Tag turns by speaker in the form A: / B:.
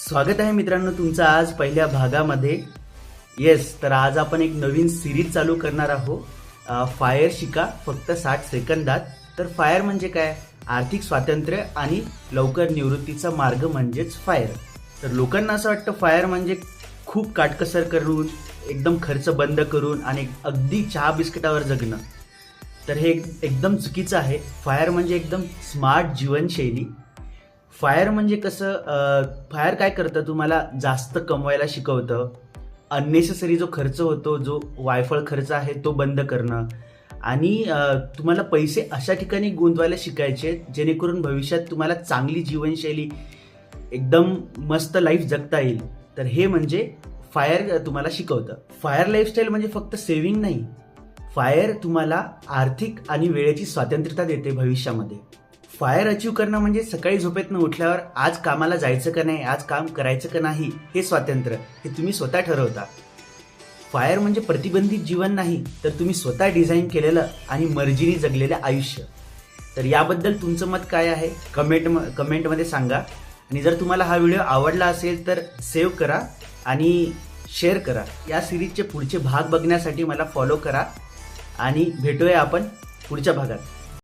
A: स्वागत आहे मित्रांनो तुमचं आज पहिल्या भागामध्ये. तर आज आपण एक नवीन सिरीज चालू करणार आहोत. फायर शिका फक्त 60 सेकंदात. तर फायर म्हणजे काय? आर्थिक स्वातंत्र्य आणि लवकर निवृत्तीचा मार्ग म्हणजेच फायर. तर लोकांना असं वाटतं फायर म्हणजे खूप काटकसर करून, एकदम खर्च बंद करून आणि अगदी चहा बिस्किटावर जगणं. तर हे एकदम चुकीचं आहे. फायर म्हणजे एकदम स्मार्ट जीवनशैली. फायर म्हणजे कसं, फायर काय करतं, तुम्हाला जास्त कमवायला शिकवतं. अननेसेसरी जो खर्च होतो, जो वायफळ खर्च आहे तो बंद करणं आणि तुम्हाला पैसे अशा ठिकाणी गुंतवायला शिकायचे जेणेकरून भविष्यात तुम्हाला चांगली जीवनशैली, एकदम मस्त लाईफ जगता येईल. तर हे म्हणजे फायर तुम्हाला शिकवतं. फायर लाईफस्टाईल म्हणजे फक्त सेव्हिंग नाही, फायर तुम्हाला आर्थिक आणि वेळेची स्वातंत्र्यता देते भविष्यामध्ये. फायर अचीव करणं म्हणजे सकाळी झोपेतनं उठल्यावर आज कामाला जायचं का नाही, आज काम करायचं का नाही, हे स्वातंत्र्य हे तुम्ही स्वतः ठरवता. फायर म्हणजे प्रतिबंधित जीवन नाही, तर तुम्ही स्वतः डिझाईन केलेलं आणि मर्जीने जगलेलं आयुष्य. तर याबद्दल तुमचं मत काय आहे कमेंटमध्ये सांगा. आणि जर तुम्हाला हा व्हिडिओ आवडला असेल तर सेव्ह करा आणि शेअर करा. या सिरीजचे पुढचे भाग बघण्यासाठी मला फॉलो करा आणि भेटूया आपण पुढच्या भागात.